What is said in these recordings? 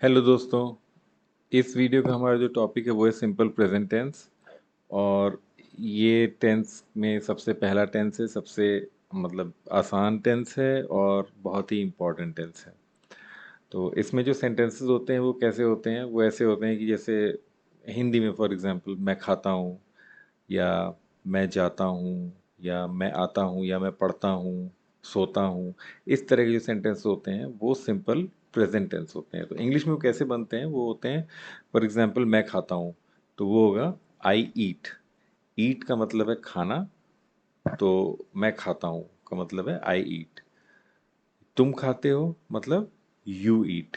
Hello दोस्तों। इस video का हमारा जो टॉपिक है वो है सिंपल प्रेजेंट टेंस। और ये टेंस में सबसे पहला टेंस है, सबसे मतलब आसान टेंस है और बहुत ही इम्पोर्टेंट टेंस है। तो इसमें जो सेंटेंसेस होते हैं वो कैसे होते हैं, वो ऐसे होते हैं कि जैसे हिंदी में फॉर एग्जांपल मैं खाता हूँ, या मैं जाता हूँ, या मैं आता हूँ, या मैं पढ़ता हूँ, सोता हूँ। इस तरह के जो सेंटेंस होते हैं वो सिंपल प्रेजेंट टेंस होते हैं। तो इंग्लिश में वो कैसे बनते हैं, वो होते हैं फॉर एग्जांपल मैं खाता हूँ, तो वो होगा आई ईट। ईट का मतलब है खाना, तो मैं खाता हूँ का मतलब है आई ईट। तुम खाते हो मतलब यू ईट।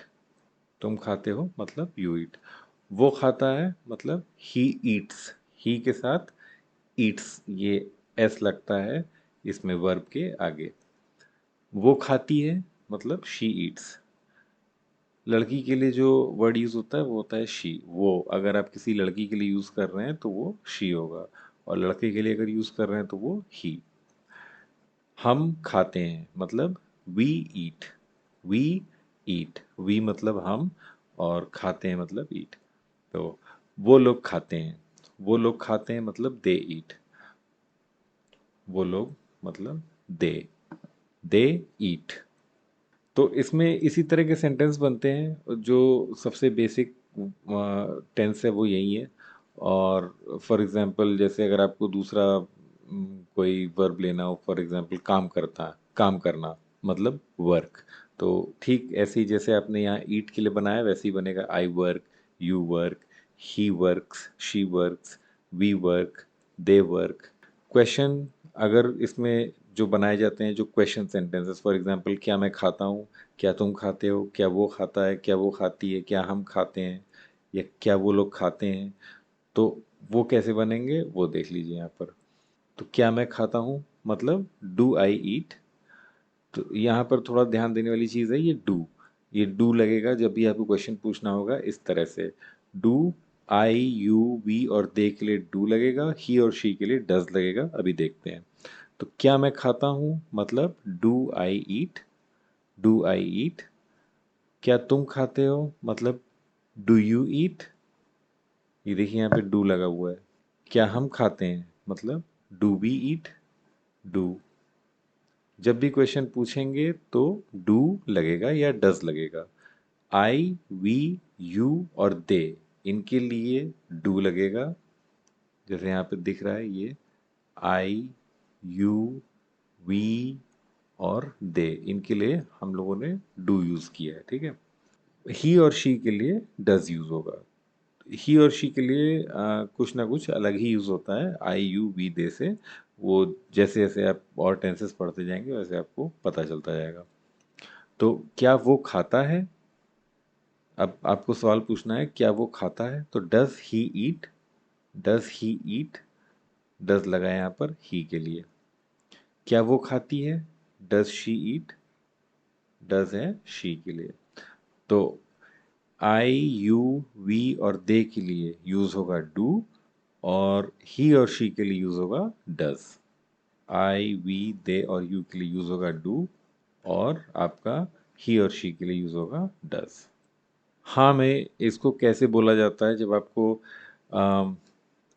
तुम खाते हो मतलब यू ईट। वो खाता है मतलब ही ईट्स। ही के साथ ईट्स, ये एस लगता है इसमें वर्ब के आगे। वो खाती है मतलब शी ईट्स। लड़की के लिए जो वर्ड यूज होता है वो होता है शी। वो अगर आप किसी लड़की के लिए यूज कर रहे हैं तो वो शी होगा, और लड़के के लिए अगर यूज कर रहे हैं तो वो ही। हम खाते हैं मतलब we eat. We eat, we मतलब हम, और खाते हैं मतलब ईट। तो वो लोग खाते हैं, वो लोग खाते हैं मतलब दे ईट। वो लोग मतलब दे ईट। तो इसमें इसी तरह के सेंटेंस बनते हैं। जो सबसे बेसिक टेंस है वो यही है। और फॉर एग्जांपल जैसे अगर आपको दूसरा कोई वर्ब लेना हो, फॉर एग्जांपल काम करना मतलब वर्क। तो ठीक ऐसे ही जैसे आपने यहाँ ईट के लिए बनाया वैसे ही बनेगा I work, you work, he works, she works, we work, they work. Question अगर इसमें जो बनाए जाते हैं, जो क्वेश्चन सेंटेंसेस, फॉर एग्जांपल क्या मैं खाता हूँ, क्या तुम खाते हो, क्या वो खाता है, क्या वो खाती है, क्या हम खाते हैं, या क्या वो लोग खाते हैं, तो वो कैसे बनेंगे वो देख लीजिए यहाँ पर। तो क्या मैं खाता हूँ मतलब डू आई ईट। तो यहाँ पर थोड़ा ध्यान देने वाली चीज़ है, ये डू लगेगा जब भी आपको क्वेश्चन पूछना होगा इस तरह से। डू, आई यू वी और दे के लिए डू लगेगा, ही और शी के लिए डज लगेगा। अभी देखते हैं। तो क्या मैं खाता हूँ मतलब do I eat. Do I ईट। क्या तुम खाते हो मतलब डू यू ईट। ये देखिए यहाँ पे डू लगा हुआ है। क्या हम खाते हैं मतलब डू वी ईट। डू। जब भी क्वेश्चन पूछेंगे तो डू लगेगा या डज लगेगा। आई वी यू और दे, इनके लिए डू लगेगा। जैसे यहाँ पे दिख रहा है ये आई यू वी और दे, इनके लिए हम लोगों ने डू यूज़ किया है, ठीक है। ही और शी के लिए डज यूज़ होगा। ही और शी के लिए कुछ ना कुछ अलग ही यूज़ होता है आई यू वी दे से। वो जैसे जैसे आप और टेंसेस पढ़ते जाएंगे वैसे आपको पता चलता जाएगा। तो क्या वो खाता है, अब आपको सवाल पूछना है क्या वो खाता है, तो does he eat. Does he eat, does लगा है यहाँ पर ही के लिए। क्या वो खाती है, डज शी ईट। डज है शी के लिए। तो आई यू वी और दे के लिए यूज होगा डू, और ही और शी के लिए यूज होगा डज। आई वी दे और यू के लिए यूज होगा डू, और आपका ही और शी के लिए यूज होगा डज। हाँ में इसको कैसे बोला जाता है जब आपको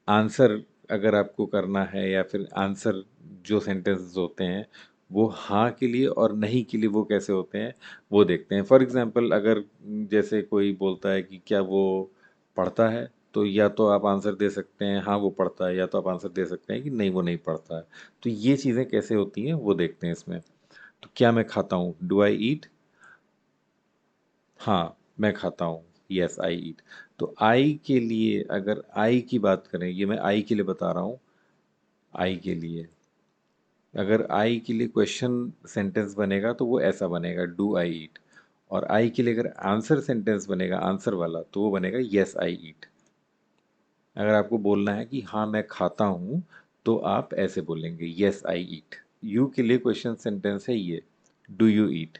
आंसर अगर आपको करना है, या फिर आंसर जो सेंटेंसेस होते हैं वो हाँ के लिए और नहीं के लिए वो कैसे होते हैं वो देखते हैं। फॉर एग्जांपल अगर जैसे कोई बोलता है कि क्या वो पढ़ता है, तो या तो आप आंसर दे सकते हैं हाँ वो पढ़ता है, या तो आप आंसर दे सकते हैं कि नहीं वो नहीं पढ़ता है। तो ये चीज़ें कैसे होती हैं वो देखते हैं इसमें। तो क्या मैं खाता हूँ, डू आई ईट। हाँ मैं खाता हूँ, यस आई ईट। तो आई के लिए अगर आई की बात करें, ये मैं आई के लिए बता रहा हूँ। आई के लिए अगर आई के लिए क्वेश्चन सेंटेंस बनेगा तो वो ऐसा बनेगा डू आई ईट। और आई के लिए अगर आंसर सेंटेंस बनेगा आंसर वाला तो वो बनेगा यस आई ईट। अगर आपको बोलना है कि हाँ मैं खाता हूँ, तो आप ऐसे बोलेंगे यस आई ईट। यू के लिए क्वेश्चन सेंटेंस है ये, डू यू ईट।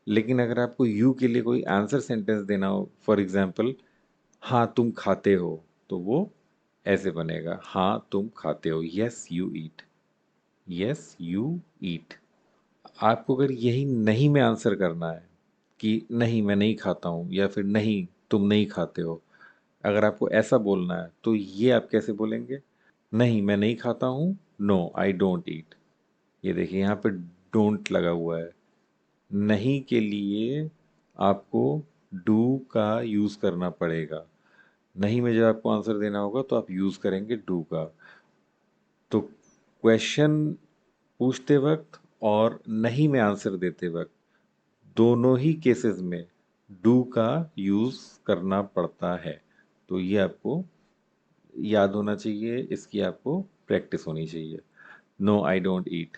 लेकिन अगर आपको यू के लिए कोई आंसर सेंटेंस देना हो, फॉर एग्जाम्पल हाँ तुम खाते हो, तो वो ऐसे बनेगा हाँ तुम खाते हो, yes you eat. Yes you eat. आपको अगर यही नहीं में आंसर करना है कि नहीं मैं नहीं खाता हूँ या फिर नहीं तुम नहीं खाते हो। अगर आपको ऐसा बोलना है तो ये आप कैसे बोलेंगे? नहीं मैं नहीं खाता हूँ, नो आई डोंट ईट। ये देखिए यहाँ पे डोंट लगा हुआ है। नहीं के लिए आपको डू का यूज़ करना पड़ेगा। नहीं में जब आपको आंसर देना होगा तो आप यूज़ करेंगे डू का। तो क्वेश्चन पूछते वक्त और नहीं में आंसर देते वक्त दोनों ही केसेस में डू का यूज़ करना पड़ता है। तो ये आपको याद होना चाहिए, इसकी आपको प्रैक्टिस होनी चाहिए। No I don't eat.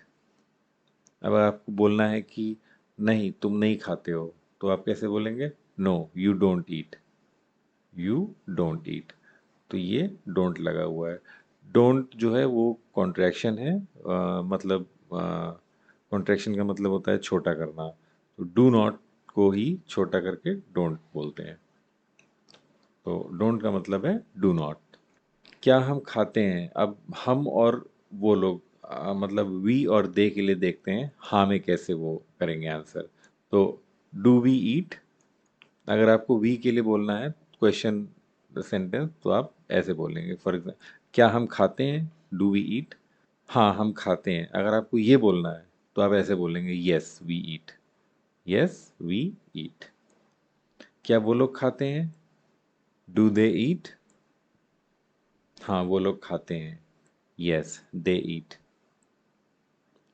अब आपको बोलना है कि नहीं तुम नहीं खाते हो, तो आप कैसे बोलेंगे? No you don't eat, you don't eat. तो ये डोंट लगा हुआ है। डोंट जो है वो कॉन्ट्रैक्शन है, मतलब कॉन्ट्रैक्शन का मतलब होता है छोटा करना। तो डू नॉट को ही छोटा करके डोंट बोलते हैं। तो डोंट का मतलब है डू नॉट। क्या हम खाते हैं? अब हम और वो लोग, मतलब वी और दे के लिए देखते हैं हाँ में कैसे वो करेंगे आंसर। तो डू वी ईट। अगर आपको वी के लिए बोलना है क्वेश्चन सेंटेंस, तो आप ऐसे बोलेंगे, फॉर एग्जाम्पल क्या हम खाते हैं? Do we eat. हाँ हम खाते हैं। अगर आपको ये बोलना है तो आप ऐसे बोलेंगे yes we eat, yes we eat. क्या वो लोग खाते हैं? Do they eat. हाँ वो लोग खाते हैं, yes they eat,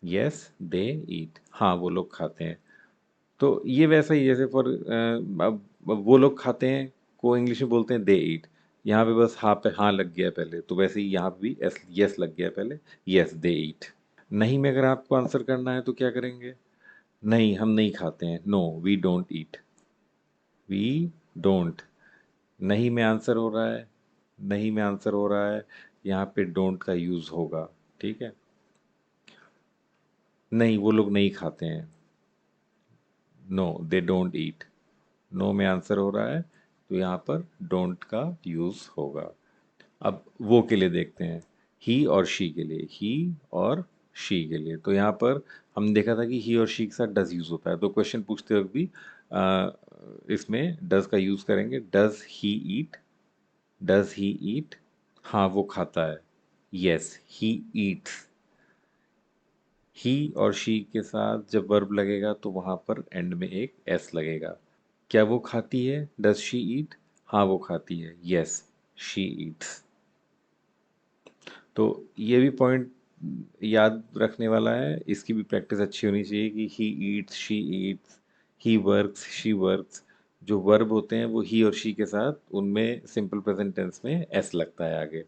yes they eat. हाँ वो लोग खाते हैं। तो ये वैसा ही जैसे फॉर अब वो लोग खाते हैं को इंग्लिश में बोलते हैं दे ईट। यहाँ पे बस हाँ पे हाँ लग गया पहले, तो वैसे ही यहाँ पे भी एस यस लग गया पहले, यस दे ईट। नहीं में अगर आपको आंसर करना है तो क्या करेंगे? नहीं हम नहीं खाते हैं, no we don't eat, we don't. नहीं में आंसर हो रहा है, नहीं में आंसर हो रहा है, यहाँ पे डोंट का यूज़ होगा। ठीक है। नहीं वो लोग नहीं खाते हैं, no they don't eat. No में आंसर हो रहा है, तो यहाँ पर डोंट का यूज़ होगा। अब वो के लिए देखते हैं, ही और शी के लिए, ही और शी के लिए। तो यहाँ पर हम देखा था कि ही और शी के साथ डज यूज़ होता है, तो क्वेश्चन पूछते वक्त भी इसमें डज का यूज़ करेंगे। Does he eat, does he eat. हाँ वो खाता है, यस ही ईट्स। ही और शी के साथ जब वर्ब लगेगा तो वहाँ पर एंड में एक एस लगेगा। क्या वो खाती है? डज शी ईट। हाँ वो खाती है, यस शी ईट्स। तो ये भी पॉइंट याद रखने वाला है, इसकी भी प्रैक्टिस अच्छी होनी चाहिए कि he eats, she Yeats, he works, she works. जो वर्ब होते हैं वो ही और शी के साथ उनमें सिंपल प्रेजेंट टेंस में एस लगता है आगे।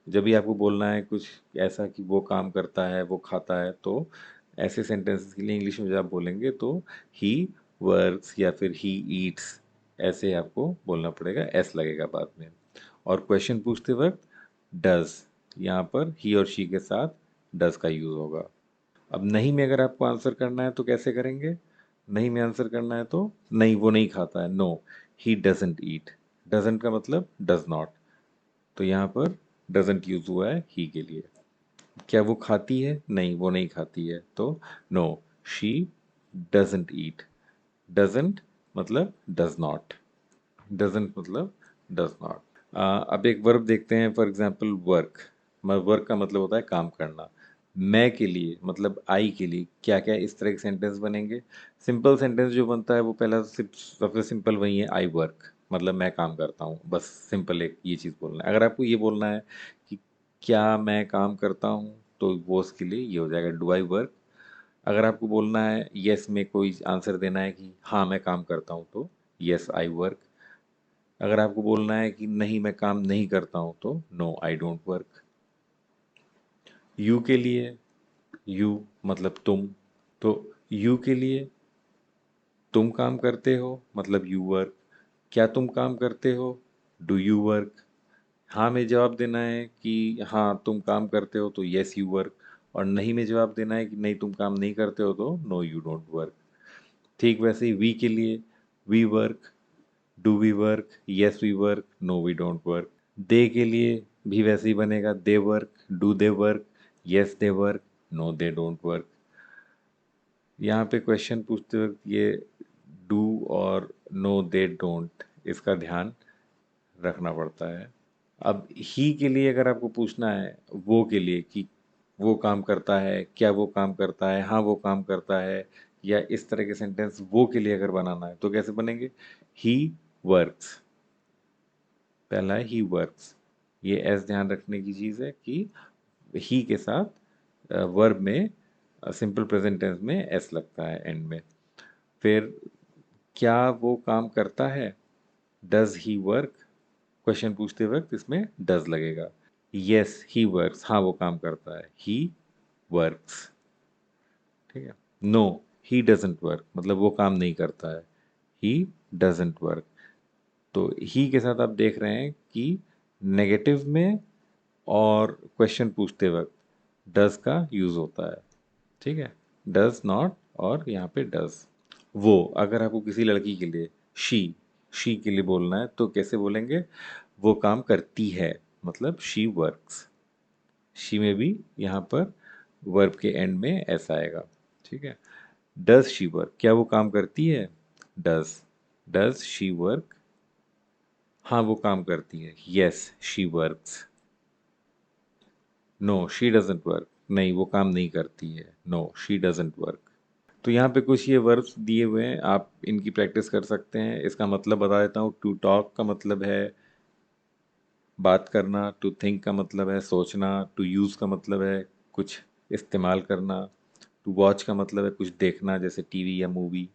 जब भी आपको बोलना है कुछ ऐसा कि वो काम करता है, वो खाता है, तो ऐसे सेंटेंसेस के लिए इंग्लिश में जब आप बोलेंगे तो ही वर्क्स या फिर ही ईट्स ऐसे आपको बोलना पड़ेगा, एस लगेगा बाद में। और क्वेश्चन पूछते वक्त डज, यहाँ पर ही और शी के साथ डज का यूज़ होगा। अब नहीं में अगर आपको आंसर करना है तो कैसे करेंगे? नहीं में आंसर करना है तो नहीं वो नहीं खाता है, no he doesn't eat. Doesn't का मतलब डज नॉट, तो यहाँ पर डजेंट यूज हुआ है ही के लिए। क्या वो खाती है? नहीं वो नहीं खाती है, तो no she doesn't eat. Doesn't मतलब डज नॉट, डजेंट मतलब डज नॉट। अब एक वर्ब देखते हैं, फॉर एग्जाम्पल वर्क। वर्क का मतलब होता है काम करना। मैं के लिए मतलब आई के लिए क्या क्या इस तरह के सेंटेंस बनेंगे? सिंपल सेंटेंस जो बनता है वो पहला सबसे सिंपल वही है, आई वर्क, मतलब मैं काम करता हूँ, बस सिंपल एक ये चीज़ बोलना है। अगर आपको ये बोलना है कि क्या मैं काम करता हूँ, तो वो उसके लिए ये हो जाएगा, डू आई वर्क। अगर आपको बोलना है यस में कोई आंसर देना है कि हाँ मैं काम करता हूँ, तो यस आई वर्क। अगर आपको बोलना है कि नहीं मैं काम नहीं करता हूँ, तो no I don't work. You के लिए, यू मतलब तुम, तो यू के लिए तुम काम करते हो मतलब यू वर्क। क्या तुम काम करते हो? Do you work. हाँ में जवाब देना है कि हाँ तुम काम करते हो, तो यस यू वर्क। और नहीं में जवाब देना है कि नहीं तुम काम नहीं करते हो, तो नो यू डोंट वर्क। ठीक वैसे ही वी के लिए, we work, do we work, yes we work, no we don't work. They के लिए भी वैसे ही बनेगा, they work, do they work, yes they work, no they don't work. यहाँ पे क्वेश्चन पूछते वक्त ये डू और नो दे डोंट, इसका ध्यान रखना पड़ता है। अब ही के लिए अगर आपको पूछना है वो के लिए कि वो काम करता है, क्या वो काम करता है, हाँ वो काम करता है, या इस तरह के सेंटेंस वो के लिए अगर बनाना है तो कैसे बनेंगे? He works. पहला है ही वर्क्स। ये एस ध्यान रखने की चीज़ है कि ही के साथ वर्ब में सिंपल प्रेजेंट टेंस में एस लगता है एंड में। फिर क्या वो काम करता है? Does he work? क्वेश्चन पूछते वक्त इसमें डज लगेगा। यस ही वर्क्स, हाँ वो काम करता है, ही वर्क्स। ठीक है। नो ही डजेंट वर्क, मतलब वो काम नहीं करता है, ही डजेंट वर्क। तो ही के साथ आप देख रहे हैं कि नेगेटिव में और क्वेश्चन पूछते वक्त डज का यूज होता है। ठीक है। डज नॉट और यहाँ पे डज। वो अगर आपको किसी लड़की के लिए शी के लिए बोलना है तो कैसे बोलेंगे? वो काम करती है, मतलब शी वर्क्स। शी में भी यहाँ पर वर्ब के एंड में ऐसा आएगा। ठीक है। डज शी वर्क, क्या वो काम करती है? डज। Does she work? हाँ वो काम करती है, yes she works. No she doesn't work, नहीं वो काम नहीं करती है, नो शी डजंट वर्क। तो यहाँ पे कुछ ये वर्ब्स दिए हुए हैं, आप इनकी प्रैक्टिस कर सकते हैं। इसका मतलब बता देता हूँ। टू टॉक का मतलब है बात करना, टू थिंक का मतलब है सोचना, टू यूज़ का मतलब है कुछ इस्तेमाल करना, टू वॉच का मतलब है कुछ देखना जैसे टीवी या मूवी,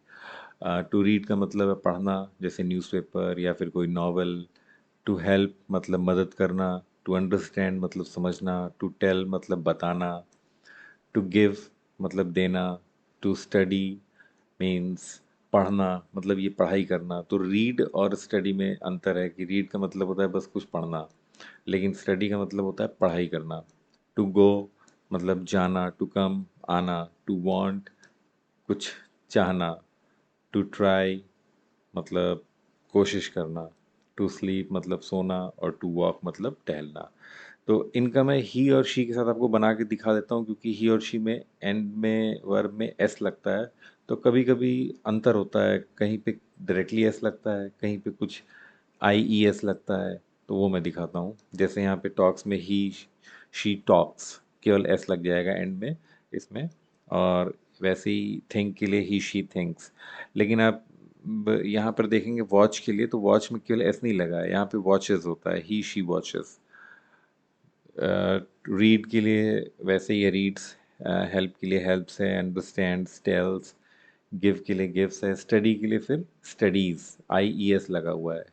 टू रीड का मतलब है पढ़ना जैसे न्यूज़पेपर या फिर कोई नॉवल, टू हेल्प मतलब मदद करना, टू अंडरस्टैंड मतलब समझना, टू टेल मतलब बताना, टू गिव मतलब देना, टू स्टडी मीन्स पढ़ना, मतलब ये पढ़ाई करना। तो रीड और स्टडी में अंतर है कि रीड का मतलब होता है बस कुछ पढ़ना, लेकिन स्टडी का मतलब होता है पढ़ाई करना। टू गो मतलब जाना, टू कम आना, टू वांट कुछ चाहना, टू ट्राई मतलब कोशिश करना, टू स्लीप मतलब सोना, और टू वॉक मतलब टहलना। तो इनका मैं ही और शी के साथ आपको बना के दिखा देता हूँ, क्योंकि ही और शी में एंड में वर्ब में एस लगता है, तो कभी कभी अंतर होता है, कहीं पे डायरेक्टली एस लगता है, कहीं पे कुछ आई ई एस लगता है। तो वो मैं दिखाता हूँ। जैसे यहाँ पे टॉक्स में ही शी टॉक्स, केवल एस लग जाएगा एंड में इसमें। और वैसे ही थिंक के लिए ही शी थिंक्स। लेकिन आप यहाँ पर देखेंगे वॉच के लिए, तो वॉच में केवल एस नहीं लगा है, यहाँ पे वॉचेस होता है, ही शी वॉचेस। रीड के लिए वैसे ही रीड्स, हेल्प के लिए हेल्प्स है, अंडरस्टैंड्स टेल्स, गिव के लिए गिव्स है, स्टडी के लिए फिर स्टडीज़, आई ई एस लगा हुआ है,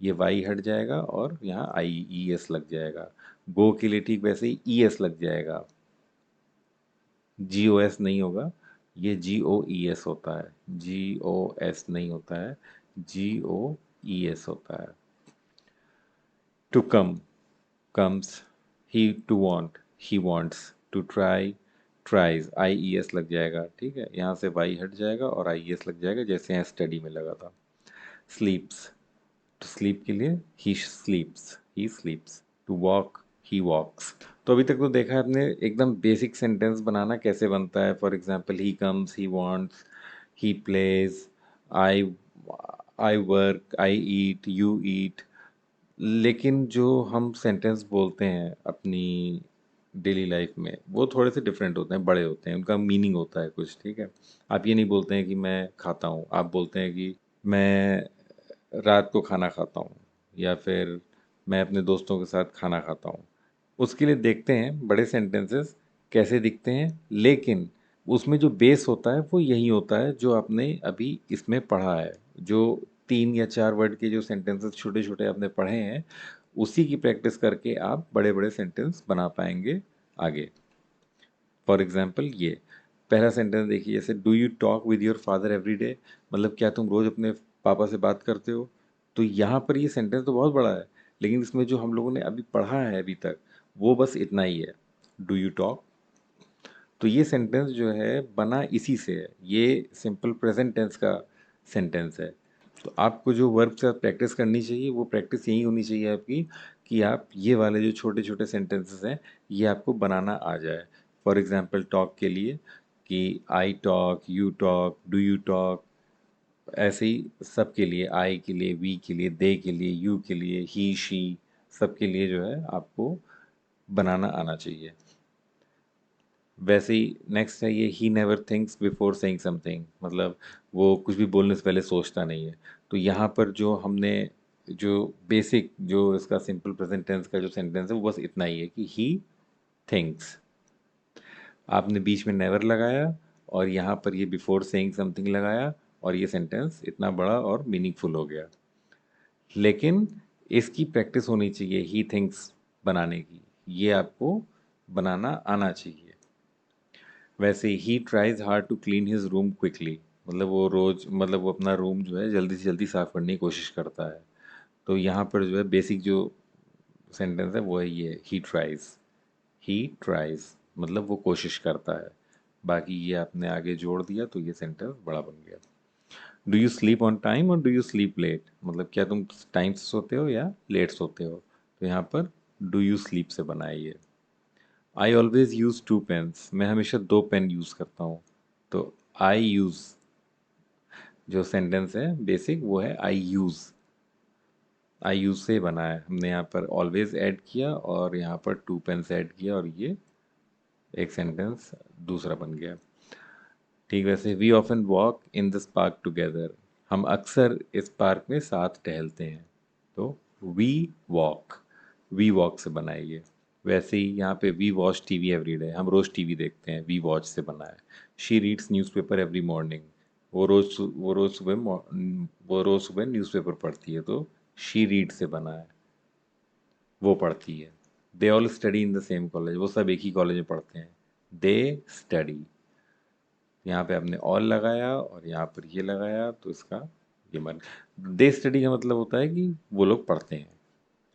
ये वाई हट जाएगा और यहाँ आई ई एस लग जाएगा। गो के लिए ठीक वैसे ही ई एस लग जाएगा, जी ओ एस नहीं होगा, ये जी ओ ई एस होता है, जी ओ एस नहीं होता है, जी ओ ई एस होता है। To come comes, he to want he wants, to try tries, I E S लग जाएगा। ठीक है। यहाँ से वाई हट जाएगा और आई एस लग जाएगा, जैसे यहाँ स्टडी में लगा था। स्लीप्स, टू स्लीप के लिए ही स्लीप्स, टू वॉक ही वॉक्स। तो अभी तक तो देखा है आपने एकदम बेसिक सेंटेंस बनाना कैसे बनता है। For example he comes, he wants, he plays, I I work, I eat, you eat. लेकिन जो हम सेंटेंस बोलते हैं अपनी डेली लाइफ में, वो थोड़े से डिफरेंट होते हैं, बड़े होते हैं, उनका मीनिंग होता है कुछ। ठीक है। आप ये नहीं बोलते हैं कि मैं खाता हूँ, आप बोलते हैं कि मैं रात को खाना खाता हूँ, या फिर मैं अपने दोस्तों के साथ खाना खाता हूँ। उसके लिए देखते हैं बड़े सेंटेंसेस कैसे दिखते हैं, लेकिन उसमें जो बेस होता है वो यही होता है जो आपने अभी इसमें पढ़ा है। जो 3 या 4 वर्ड के जो सेंटेंसेस छोटे छोटे आपने पढ़े हैं, उसी की प्रैक्टिस करके आप बड़े बड़े सेंटेंस बना पाएंगे आगे। फॉर एग्जाम्पल ये पहला सेंटेंस देखिए, जैसे do you talk with your father every day, मतलब क्या तुम रोज़ अपने पापा से बात करते हो? तो यहाँ पर ये सेंटेंस तो बहुत बड़ा है, लेकिन इसमें जो हम लोगों ने अभी पढ़ा है अभी तक, वो बस इतना ही है, डू यू टॉक। तो ये सेंटेंस जो है बना इसी से है, ये सिंपल प्रेजेंट टेंस का सेंटेंस है। तो आपको जो वर्ब से प्रैक्टिस करनी चाहिए, वो प्रैक्टिस यही होनी चाहिए आपकी, कि आप ये वाले जो छोटे छोटे सेंटेंसेस हैं ये आपको बनाना आ जाए। फॉर एग्जांपल टॉक के लिए कि I talk, you talk, do you talk, ऐसे ही सबके लिए, आई के लिए, वी के लिए, दे के लिए, यू के लिए, ही शी, सबके लिए जो है आपको बनाना आना चाहिए। वैसे ही नेक्स्ट है ये, he never thinks before saying something, मतलब वो कुछ भी बोलने से पहले सोचता नहीं है। तो यहाँ पर जो हमने जो बेसिक जो इसका सिंपल प्रेजेंट टेंस का जो सेंटेंस है वो बस इतना ही है कि ही थिंक्स। आपने बीच में नेवर लगाया और यहाँ पर ये बिफोर सेइंग समथिंग लगाया और ये सेंटेंस इतना बड़ा और मीनिंगफुल हो गया। लेकिन इसकी प्रैक्टिस होनी चाहिए ही थिंक्स बनाने की, ये आपको बनाना आना चाहिए। वैसे ही tries hard to clean his room quickly, मतलब वो रोज, मतलब वो अपना रूम जो है जल्दी से जल्दी साफ करने की कोशिश करता है। तो यहाँ पर जो है बेसिक जो सेंटेंस है वो है ये, ही ट्राइज मतलब वो कोशिश करता है। बाकी ये आपने आगे जोड़ दिया तो ये सेंटेंस बड़ा बन गया। Do you sleep on time और डू यू स्लीप लेट, मतलब क्या तुम टाइम से सोते हो या लेट सोते हो। तो यहाँ पर डू यू स्लीप से बनाया ये। I always use two pens, मैं हमेशा दो पेन यूज़ करता हूँ। तो आई यूज़ जो सेंटेंस है बेसिक वो है आई यूज़ से बना है। हमने यहाँ पर ऑलवेज ऐड किया और यहाँ पर टू पेन्स ऐड किया और ये एक सेंटेंस दूसरा बन गया। ठीक, वैसे we often walk in this park together, हम अक्सर इस पार्क में साथ टहलते हैं। तो वी वॉक, वी वॉक से बना है ये। वैसे ही यहाँ पे we watch TV every day, हम रोज़ टीवी देखते हैं, वी वॉच से बना है। She reads newspaper every morning, वो रोज़ सुबह न्यूज़पेपर पढ़ती है। तो शी रीड से बना है, वो पढ़ती है। They all study in the same college, वो सब एक ही कॉलेज में पढ़ते हैं। दे स्टडी, यहाँ पे आपने ऑल लगाया और यहाँ पर ये लगाया तो इसका ये मन, दे स्टडी का मतलब होता है कि वो लोग पढ़ते हैं,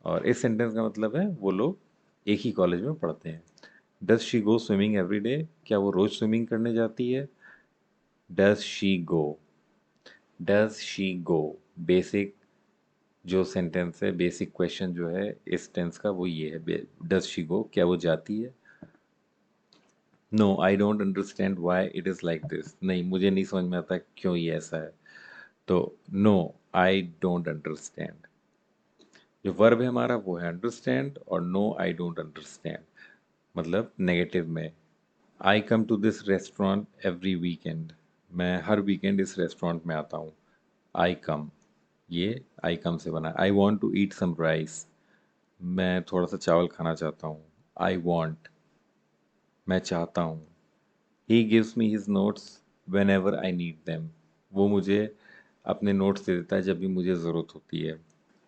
और इस सेंटेंस का मतलब है वो लोग एक ही कॉलेज में पढ़ते हैं। Does she go swimming every day, क्या वो रोज स्विमिंग करने जाती है। Does she go, does she go, basic जो सेंटेंस है, बेसिक क्वेश्चन जो है इस टेंस का वो ये है, डज शी गो, क्या वो जाती है। No I don't understand why it is like this, नहीं मुझे नहीं समझ में आता क्यों ये ऐसा है। तो नो आई डोंट अंडरस्टैंड, जो वर्ब है हमारा वो है अंडरस्टैंड, और नो आई डोंट अंडरस्टैंड मतलब नेगेटिव में। I come to this restaurant every weekend, मैं हर वीकेंड इस रेस्टोरेंट में आता हूँ। आई कम, ये आई कम से बना। I want to eat some rice, मैं थोड़ा सा चावल खाना चाहता हूँ। आई वॉन्ट, मैं चाहता हूँ। He gives me his notes when ever I need them, वो मुझे अपने नोट्स दे देता है जब भी मुझे ज़रूरत होती है।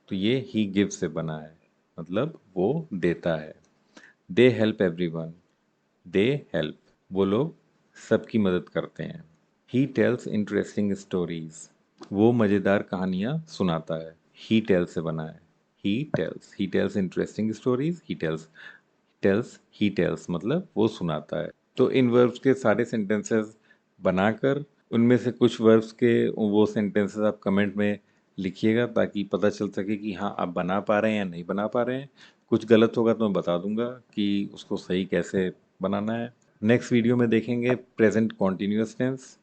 तो ये ही गिव से बना है, मतलब वो देता है। They help every one, they help वो लोग सबकी मदद करते हैं। ही टेल्स इंटरेस्टिंग स्टोरीज, वो मज़ेदार कहानियाँ सुनाता है। ही टेल्स से बना है। He tells interesting stories, he tells मतलब वो सुनाता है। तो इन वर्ब्स के सारे सेंटेंसेस बनाकर उनमें से कुछ वर्ब्स के वो सेंटेंसेस आप कमेंट में लिखिएगा, ताकि पता चल सके कि हाँ आप बना पा रहे हैं या नहीं बना पा रहे हैं। कुछ गलत होगा तो मैं बता दूंगा कि उसको सही कैसे बनाना है। नेक्स्ट वीडियो में देखेंगे प्रेजेंट कॉन्टिन्यूअस टेंस,